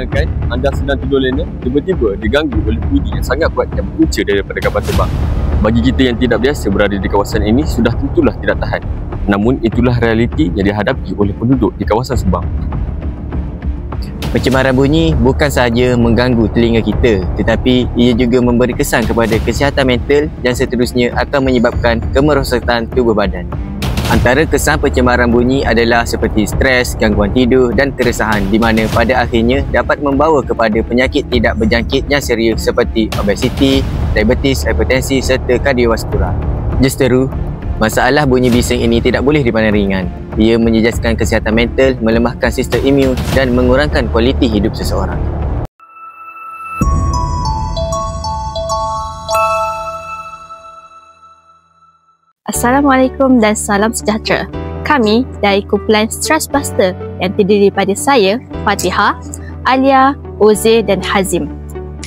Bayangkan anda sedang tidur lena, tiba-tiba diganggu oleh bunyi yang sangat kuat yang berpunca daripada kapal terbang. Bagi kita yang tidak biasa berada di kawasan ini sudah tentulah tidak tahan. Namun itulah realiti yang dihadapi oleh penduduk di kawasan Subang. Pencemaran bunyi bukan sahaja mengganggu telinga kita, tetapi ia juga memberi kesan kepada kesihatan mental dan seterusnya akan menyebabkan kemerosotan tubuh badan. Antara kesan pencemaran bunyi adalah seperti stres, gangguan tidur dan keresahan di mana pada akhirnya dapat membawa kepada penyakit tidak berjangkit yang serius seperti obesiti, diabetes, hipertensi serta kardiovaskular. Justeru, masalah bunyi bising ini tidak boleh dipandang ringan. Ia menjejaskan kesihatan mental, melemahkan sistem imun dan mengurangkan kualiti hidup seseorang. Assalamualaikum dan salam sejahtera. Kami dari kumpulan Stress Buster yang terdiri daripada saya, Fatihah, Alia, Oze dan Hazim.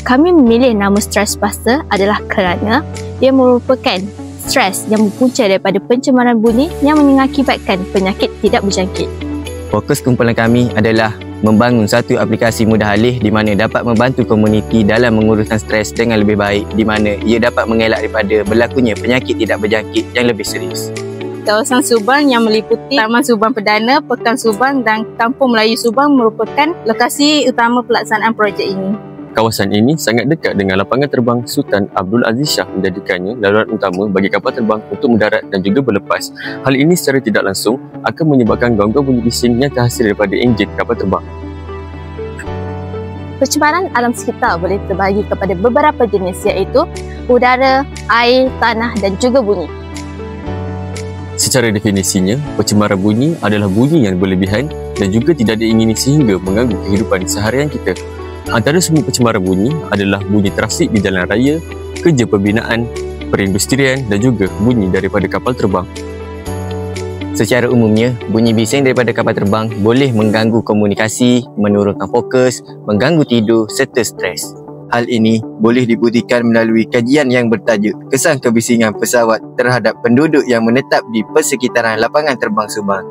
Kami memilih nama Stress Buster adalah kerana ia merupakan stres yang berpunca daripada pencemaran bunyi yang mengakibatkan penyakit tidak berjangkit. Fokus kumpulan kami adalah membangun satu aplikasi mudah alih di mana dapat membantu komuniti dalam menguruskan stres dengan lebih baik di mana ia dapat mengelak daripada berlakunya penyakit tidak berjangkit yang lebih serius. Kawasan Subang yang meliputi Taman Subang Perdana, Pekan Subang dan Kampung Melayu Subang merupakan lokasi utama pelaksanaan projek ini. Kawasan ini sangat dekat dengan lapangan terbang Sultan Abdul Aziz Shah menjadikannya laluan utama bagi kapal terbang untuk mendarat dan juga berlepas. Hal ini secara tidak langsung akan menyebabkan gangguan bunyi bising yang terhasil daripada enjin kapal terbang. Pencemaran alam sekitar boleh terbahagi kepada beberapa jenis iaitu udara, air, tanah dan juga bunyi. Secara definisinya, pencemaran bunyi adalah bunyi yang berlebihan dan juga tidak diingini sehingga mengganggu kehidupan seharian kita. Antara semua pencemaran bunyi adalah bunyi trafik di jalan raya, kerja pembinaan, perindustrian dan juga bunyi daripada kapal terbang. Secara umumnya, bunyi bising daripada kapal terbang boleh mengganggu komunikasi, menurunkan fokus, mengganggu tidur serta stres. Hal ini boleh dibuktikan melalui kajian yang bertajuk Kesan Kebisingan Pesawat terhadap penduduk yang menetap di persekitaran lapangan terbang Subang,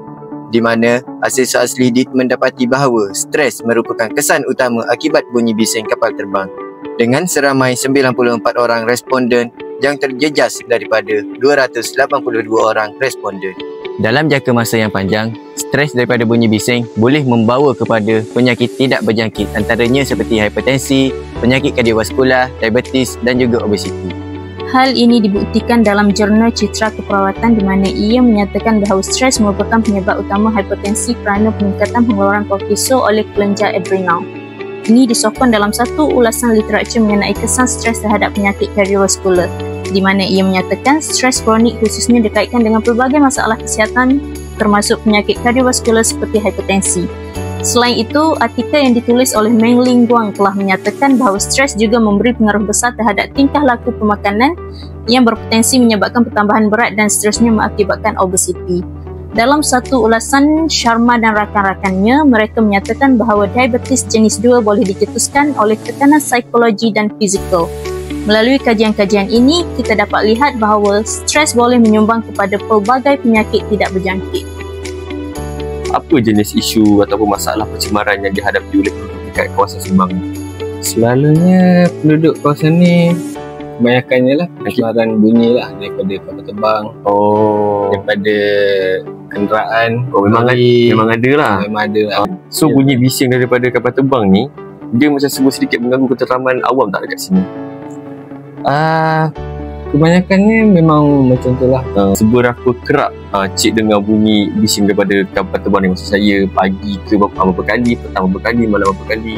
di mana hasil selidik mendapati bahawa stres merupakan kesan utama akibat bunyi bising kapal terbang dengan seramai 94 orang responden yang terjejas daripada 282 orang responden. Dalam jangka masa yang panjang, stres daripada bunyi bising boleh membawa kepada penyakit tidak berjangkit antaranya seperti hipertensi, penyakit kardiovaskular, diabetes dan juga obesiti. Hal ini dibuktikan dalam jurnal Citra Keperawatan di mana ia menyatakan bahawa stres merupakan penyebab utama hipertensi kerana peningkatan pengeluaran kortisol oleh kelenjar adrenal. Ini disokong dalam satu ulasan literatur mengenai kesan stres terhadap penyakit kardiovaskular, di mana ia menyatakan stres kronik khususnya dikaitkan dengan pelbagai masalah kesihatan termasuk penyakit kardiovaskular seperti hipertensi. Selain itu, artikel yang ditulis oleh Meng Ling Guang telah menyatakan bahawa stres juga memberi pengaruh besar terhadap tingkah laku pemakanan yang berpotensi menyebabkan pertambahan berat dan seterusnya mengakibatkan obesiti. Dalam satu ulasan, Sharma dan rakan-rakannya, mereka menyatakan bahawa diabetes jenis 2 boleh dicetuskan oleh tekanan psikologi dan fizikal. Melalui kajian-kajian ini, kita dapat lihat bahawa stres boleh menyumbang kepada pelbagai penyakit tidak berjangkit. Apa jenis isu ataupun masalah pencemaran yang dihadapi oleh penduduk dekat kawasan Subang? Selalunya penduduk kawasan ni kebanyakannya lah pencemaran bunyi lah daripada kapal terbang, daripada kenderaan. Memang ada lah. Memang ada lah. So bunyi bising daripada kapal terbang ni, dia macam sedikit mengganggu keteraman awam tak dekat sini? Kebanyakannya memang macam tu lah. Seberapa kerap cik dengar bunyi bising daripada kapal terbang ni? Maksud saya pagi ke berapa kali, petang berapa kali, malam berapa kali?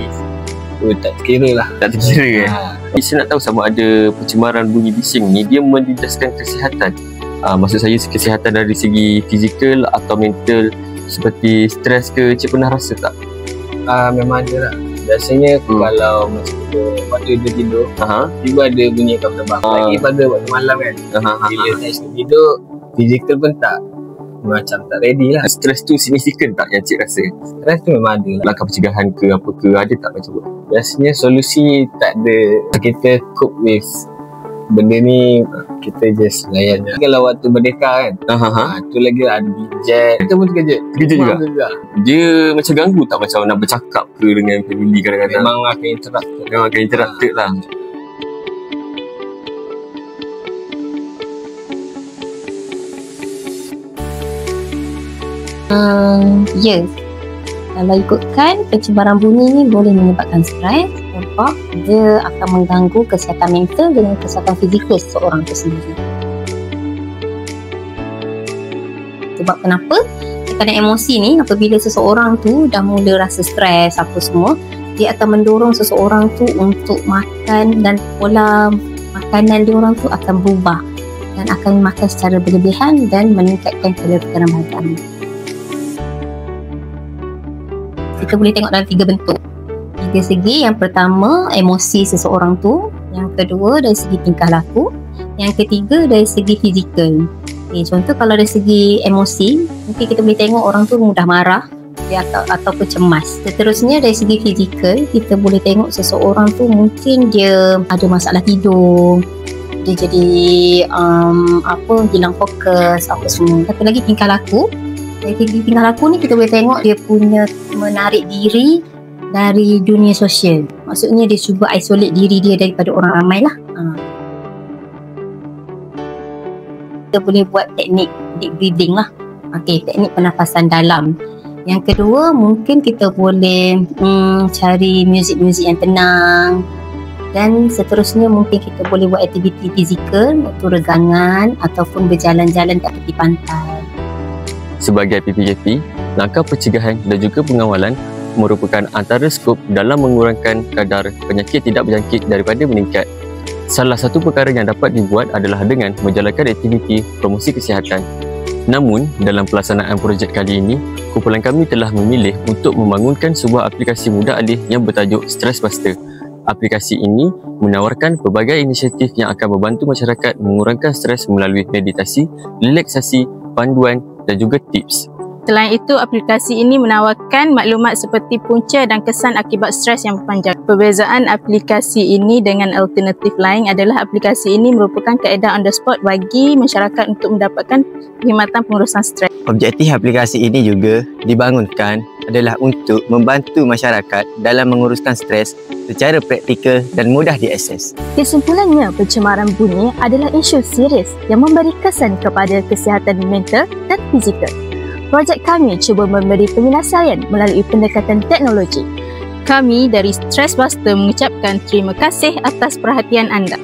Tak terkira lah. Tak terkira Saya nak tahu sama ada pencemaran bunyi bising ni dia menjejaskan kesihatan. Maksud saya kesihatan dari segi fizikal atau mental seperti stres ke, cik pernah rasa tak? Memang ada lah. Biasanya kalau macam tu waktu dia tidur, tiba ada bunyi kapal terbang. Lagi pada waktu malam kan, bila saya tidur, fizikal pun tak macam tak ready lah. Stres tu signifikan tak yang cik rasa? Stres tu memang ada lah. Langkah pencegahan ke apa ke ada tak macam tu? Biasanya solusi tak ada. Kita cope with benda ni kita just layan je. Kalau waktu merdeka kan, tu lagi ada gadget. Kita pun terkejut. Terkejut juga. Dia macam ganggu tak, macam nak bercakap ke dengan family kadang-kadang? Memang akan interrupted lah. Ya. Kalau ikutkan, pencemaran bunyi ni boleh menyebabkan stres sebab dia akan mengganggu kesihatan mental dan kesihatan fizikal seseorang itu sendiri. Sebab kenapa? Tekanan emosi ni, apabila seseorang tu dah mula rasa stres apa semua, dia akan mendorong seseorang tu untuk makan, dan pola makanan dia orang tu akan berubah dan akan makan secara berlebihan dan meningkatkan kadar tekanan badan. Kita boleh tengok dalam 3 bentuk. 3 segi. Yang pertama, emosi seseorang tu. Yang kedua, dari segi tingkah laku. Yang ketiga, dari segi fizikal. Contoh kalau dari segi emosi, mungkin kita boleh tengok orang tu mudah marah ataupun cemas. Seterusnya, dari segi fizikal, kita boleh tengok seseorang tu mungkin dia ada masalah tidur, dia jadi hilang fokus apa semua. Satu lagi, tingkah laku. Dari segi tingkah laku ni kita boleh tengok dia punya menarik diri dari dunia sosial. Maksudnya dia cuba isolate diri dia daripada orang ramai lah. Kita boleh buat teknik deep breathing lah. Teknik pernafasan dalam. Yang kedua, mungkin kita boleh cari muzik-muzik yang tenang. Dan seterusnya mungkin kita boleh buat aktiviti fizikal, iaitu regangan ataupun berjalan-jalan kat tepi pantai. Sebagai PPKP, langkah pencegahan dan juga pengawalan merupakan antara skop dalam mengurangkan kadar penyakit tidak berjangkit daripada meningkat. Salah satu perkara yang dapat dibuat adalah dengan menjalankan aktiviti promosi kesihatan. Namun, dalam pelaksanaan projek kali ini, kumpulan kami telah memilih untuk membangunkan sebuah aplikasi mudah alih yang bertajuk Stress Buster. Aplikasi ini menawarkan pelbagai inisiatif yang akan membantu masyarakat mengurangkan stres melalui meditasi, relaksasi, panduan dan juga tips. Selain itu, aplikasi ini menawarkan maklumat seperti punca dan kesan akibat stres yang panjang. Perbezaan aplikasi ini dengan alternatif lain adalah aplikasi ini merupakan kaedah on the spot bagi masyarakat untuk mendapatkan perkhidmatan pengurusan stres. Objektif aplikasi ini juga dibangunkan adalah untuk membantu masyarakat dalam menguruskan stres secara praktikal dan mudah diakses. Kesimpulannya, pencemaran bunyi adalah isu serius yang memberi kesan kepada kesihatan mental dan fizikal. Projek kami cuba memberi penyelesaian melalui pendekatan teknologi. Kami dari Stress Buster mengucapkan terima kasih atas perhatian anda.